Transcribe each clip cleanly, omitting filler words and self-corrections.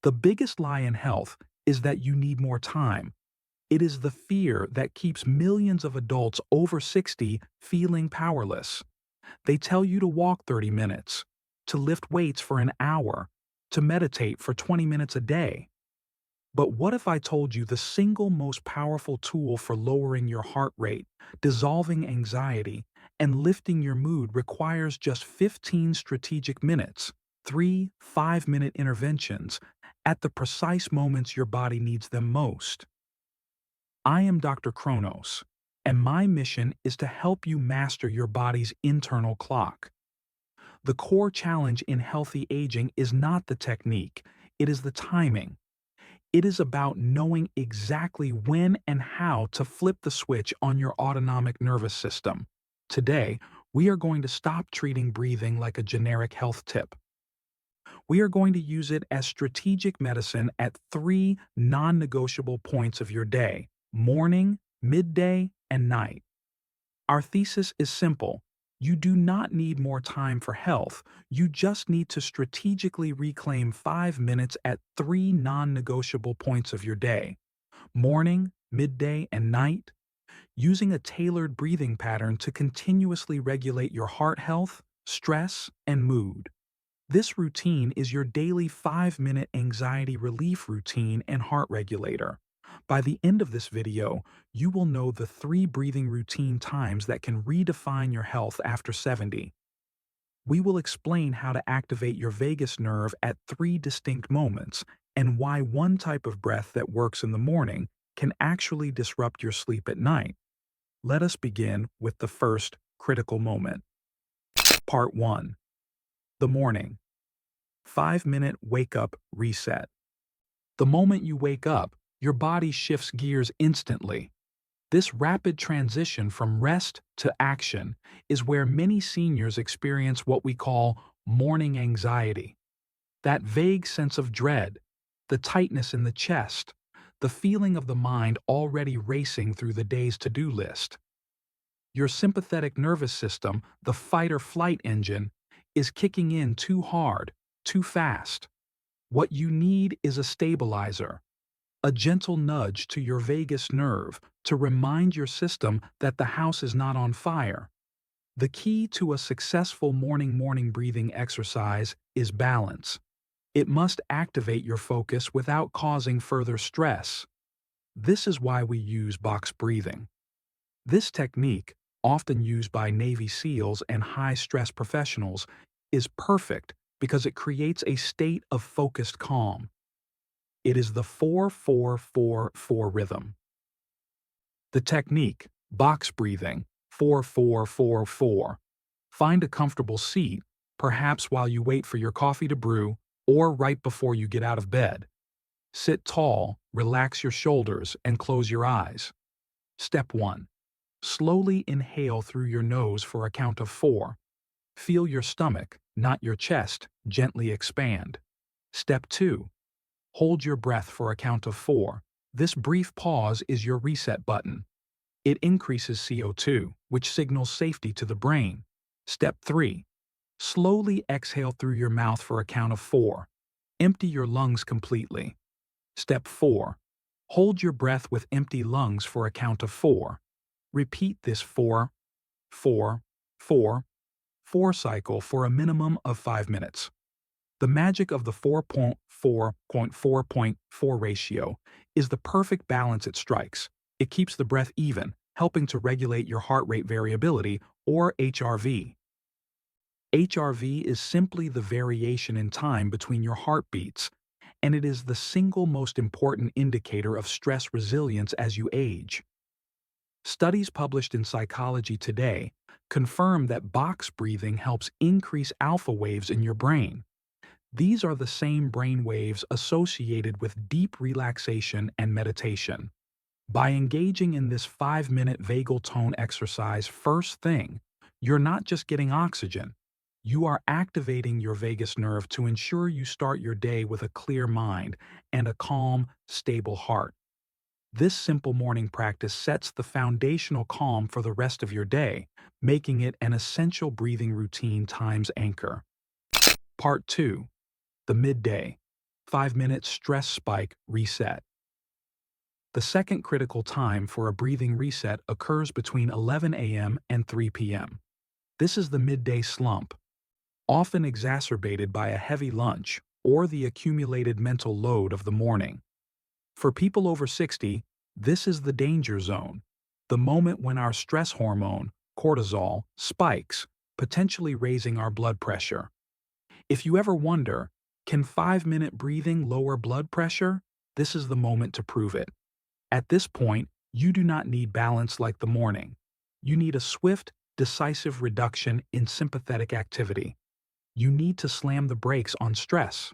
The biggest lie in health is that you need more time. It is the fear that keeps millions of adults over 60 feeling powerless. They tell you to walk 30 minutes, to lift weights for an hour, to meditate for 20 minutes a day. But what if I told you the single most powerful tool for lowering your heart rate, dissolving anxiety, and lifting your mood requires just 15 strategic minutes, 3 5-minute interventions, at the precise moments your body needs them most? I am Dr. Kronos, and my mission is to help you master your body's internal clock. The core challenge in healthy aging is not the technique, it is the timing. It is about knowing exactly when and how to flip the switch on your autonomic nervous system. Today, we are going to stop treating breathing like a generic health tip. We are going to use it as strategic medicine at three non-negotiable points of your day: morning, midday, and night. Our thesis is simple. You do not need more time for health. You just need to strategically reclaim 5 minutes at three non-negotiable points of your day: morning, midday, and night, using a tailored breathing pattern to continuously regulate your heart health, stress, and mood. This routine is your daily 5-minute anxiety relief routine and heart regulator. By the end of this video, you will know the three breathing routine times that can redefine your health after 70. We will explain how to activate your vagus nerve at three distinct moments and why one type of breath that works in the morning can actually disrupt your sleep at night. Let us begin with the first critical moment. Part 1. The morning. 5-minute wake-up reset. The moment you wake up, your body shifts gears instantly. This rapid transition from rest to action is where many seniors experience what we call morning anxiety. That vague sense of dread, the tightness in the chest, the feeling of the mind already racing through the day's to-do list. Your sympathetic nervous system, the fight-or-flight engine, is kicking in too hard, too fast. What you need is a stabilizer, a gentle nudge to your vagus nerve to remind your system that the house is not on fire. The key to a successful morning breathing exercise is balance. It must activate your focus without causing further stress. This is why we use box breathing. This technique, often used by Navy SEALs and high-stress professionals, is perfect because it creates a state of focused calm. It is the 4-4-4-4 rhythm. The technique, box breathing, 4-4-4-4. Find a comfortable seat, perhaps while you wait for your coffee to brew or right before you get out of bed. Sit tall, relax your shoulders, and close your eyes. Step 1. Slowly inhale through your nose for a count of 4. Feel your stomach, not your chest, gently expand. Step 2. Hold your breath for a count of 4. This brief pause is your reset button. It increases CO2, which signals safety to the brain. Step 3. Slowly exhale through your mouth for a count of 4. Empty your lungs completely. Step 4. Hold your breath with empty lungs for a count of 4. Repeat this 4-4-4-4 cycle for a minimum of 5 minutes. The magic of the 4.4.4.4 ratio is the perfect balance it strikes. It keeps the breath even, helping to regulate your heart rate variability, or HRV. HRV is simply the variation in time between your heartbeats, and it is the single most important indicator of stress resilience as you age. Studies published in Psychology Today confirm that box breathing helps increase alpha waves in your brain. These are the same brain waves associated with deep relaxation and meditation. By engaging in this 5-minute vagal tone exercise first thing, you're not just getting oxygen. You are activating your vagus nerve to ensure you start your day with a clear mind and a calm, stable heart. This simple morning practice sets the foundational calm for the rest of your day, making it an essential breathing routine times anchor. Part 2. The midday. 5-minute stress spike reset. The second critical time for a breathing reset occurs between 11 a.m. and 3 p.m. This is the midday slump, often exacerbated by a heavy lunch or the accumulated mental load of the morning. For people over 60, this is the danger zone, the moment when our stress hormone, cortisol, spikes, potentially raising our blood pressure. If you ever wonder, can 5-minute breathing lower blood pressure? This is the moment to prove it. At this point, you do not need balance like the morning. You need a swift, decisive reduction in sympathetic activity. You need to slam the brakes on stress.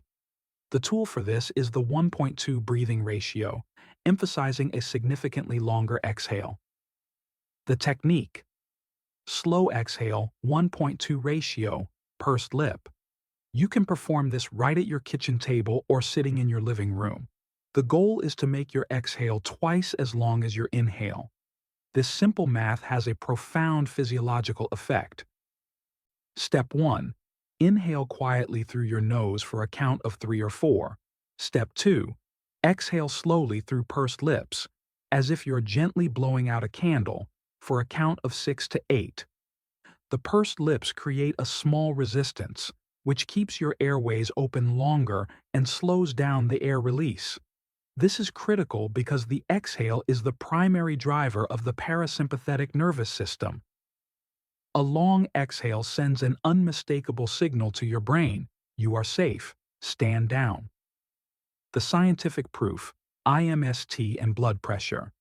The tool for this is the 1.2 breathing ratio, emphasizing a significantly longer exhale. The technique: slow exhale, 1.2 ratio, pursed lip. You can perform this right at your kitchen table or sitting in your living room. The goal is to make your exhale twice as long as your inhale. This simple math has a profound physiological effect. Step 1. Inhale quietly through your nose for a count of 3 or 4. Step 2. Exhale slowly through pursed lips, as if you're gently blowing out a candle, for a count of 6 to 8. The pursed lips create a small resistance, which keeps your airways open longer and slows down the air release. This is critical because the exhale is the primary driver of the parasympathetic nervous system. A long exhale sends an unmistakable signal to your brain: you are safe, stand down. The scientific proof: IMST and blood pressure.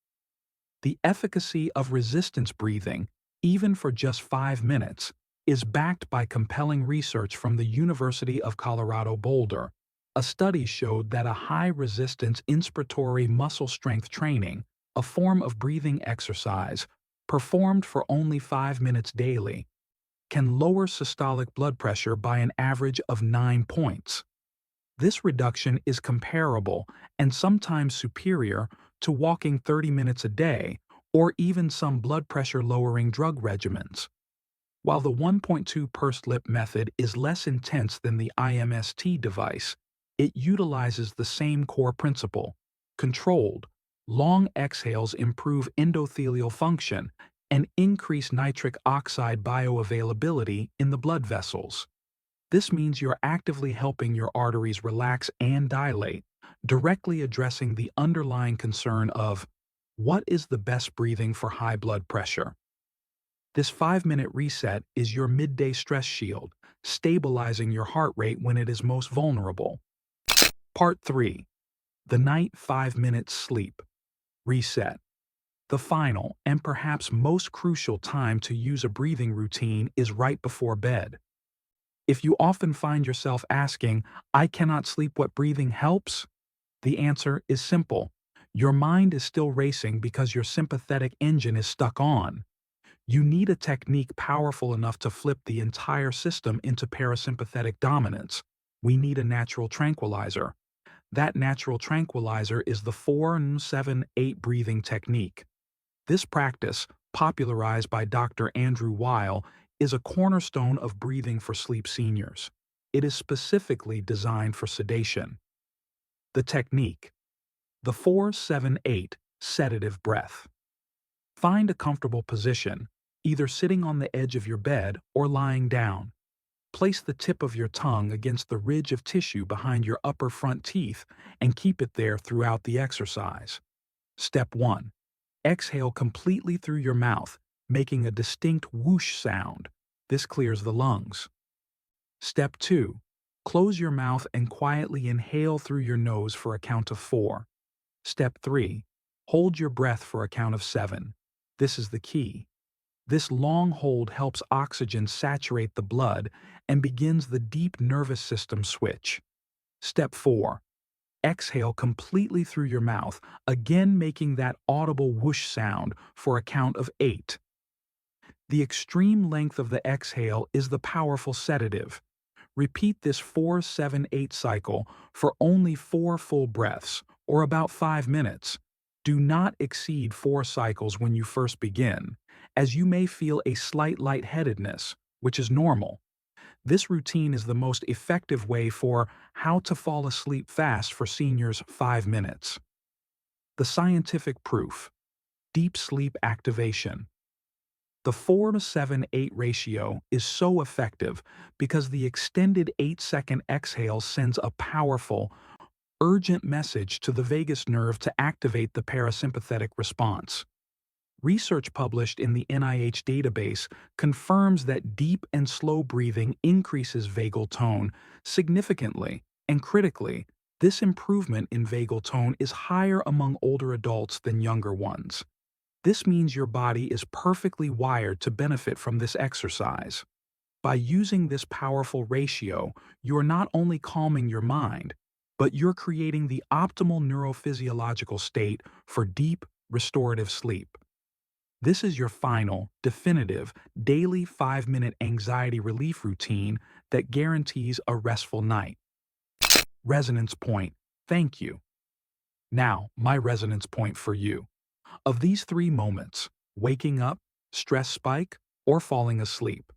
The efficacy of resistance breathing, even for just 5 minutes, is backed by compelling research from the University of Colorado Boulder. A study showed that a high-resistance inspiratory muscle strength training, a form of breathing exercise, performed for only 5 minutes daily, can lower systolic blood pressure by an average of 9 points. This reduction is comparable and sometimes superior to walking 30 minutes a day or even some blood pressure-lowering drug regimens. While the 1.2 pursed lip method is less intense than the IMST device, it utilizes the same core principle: controlled, long exhales improve endothelial function and increase nitric oxide bioavailability in the blood vessels. This means you're actively helping your arteries relax and dilate, directly addressing the underlying concern of, what is the best breathing for high blood pressure? This 5-minute reset is your midday stress shield, stabilizing your heart rate when it is most vulnerable. Part 3. The night 5-minute sleep reset. The final and perhaps most crucial time to use a breathing routine is right before bed. If you often find yourself asking, "I cannot sleep, what breathing helps?" the answer is simple. Your mind is still racing because your sympathetic engine is stuck on. You need a technique powerful enough to flip the entire system into parasympathetic dominance. We need a natural tranquilizer. That natural tranquilizer is the 4-7-8 breathing technique. This practice, popularized by Dr. Andrew Weil, is a cornerstone of breathing for sleep seniors. It is specifically designed for sedation. The technique: the 4-7-8 sedative breath. Find a comfortable position, either sitting on the edge of your bed or lying down. Place the tip of your tongue against the ridge of tissue behind your upper front teeth and keep it there throughout the exercise. Step 1. Exhale completely through your mouth, making a distinct whoosh sound. This clears the lungs. Step 2. Close your mouth and quietly inhale through your nose for a count of 4. Step 3. Hold your breath for a count of 7. This is the key. This long hold helps oxygen saturate the blood and begins the deep nervous system switch. Step 4. Exhale completely through your mouth, again making that audible whoosh sound for a count of 8. The extreme length of the exhale is the powerful sedative. Repeat this 4-7-8 cycle for only 4 full breaths, or about 5 minutes. Do not exceed 4 cycles when you first begin, as you may feel a slight lightheadedness, which is normal. This routine is the most effective way for how to fall asleep fast for seniors 5 minutes. The scientific proof. Deep sleep activation. The 4 to 7 8 ratio is so effective because the extended 8-second exhale sends a powerful, urgent message to the vagus nerve to activate the parasympathetic response. Research published in the NIH database confirms that deep and slow breathing increases vagal tone significantly, and critically, this improvement in vagal tone is higher among older adults than younger ones. This means your body is perfectly wired to benefit from this exercise. By using this powerful ratio, you're not only calming your mind, but you're creating the optimal neurophysiological state for deep, restorative sleep. This is your final, definitive, daily 5-minute anxiety relief routine that guarantees a restful night. Resonance point. Thank you. Now, my resonance point for you. Of these 3 moments, waking up, stress spike, or falling asleep,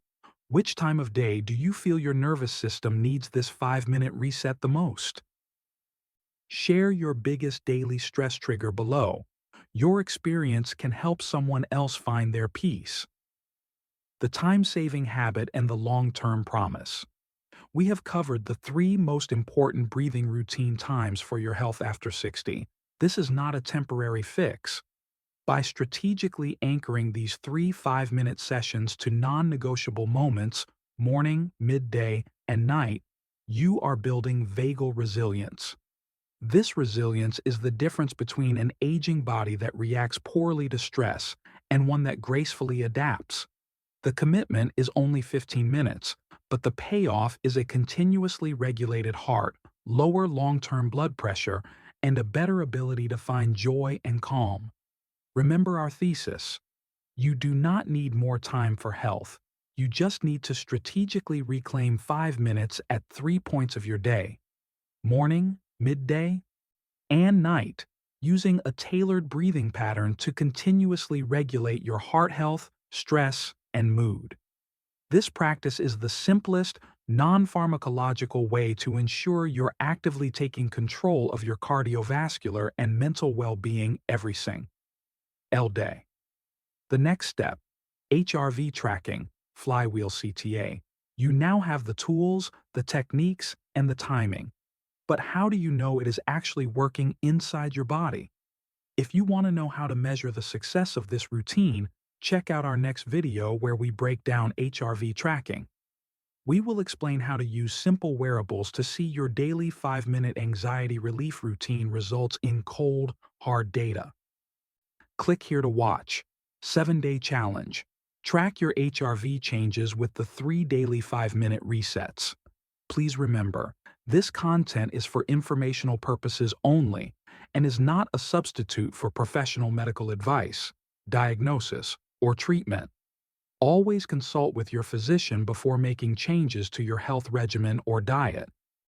which time of day do you feel your nervous system needs this 5-minute reset the most? Share your biggest daily stress trigger below. Your experience can help someone else find their peace. The time-saving habit and the long-term promise. We have covered the 3 most important breathing routine times for your health after 60. This is not a temporary fix. By strategically anchoring these 3 5-minute sessions to non-negotiable moments, morning, midday, and night, you are building vagal resilience. This resilience is the difference between an aging body that reacts poorly to stress and one that gracefully adapts. The commitment is only 15 minutes, but the payoff is a continuously regulated heart, lower long-term blood pressure, and a better ability to find joy and calm. Remember our thesis. You do not need more time for health. You just need to strategically reclaim 5 minutes at 3 points of your day: morning, midday, and night, using a tailored breathing pattern to continuously regulate your heart health, stress, and mood. This practice is the simplest, non-pharmacological way to ensure you're actively taking control of your cardiovascular and mental well-being every single day. The next step, HRV tracking, flywheel CTA. You now have the tools, the techniques, and the timing. But how do you know it is actually working inside your body? If you want to know how to measure the success of this routine, check out our next video where we break down HRV tracking. We will explain how to use simple wearables to see your daily 5-minute anxiety relief routine results in cold, hard data. Click here to watch. 7-day challenge. Track your HRV changes with the 3 daily 5-minute resets. Please remember, this content is for informational purposes only and is not a substitute for professional medical advice, diagnosis, or treatment. Always consult with your physician before making changes to your health regimen or diet.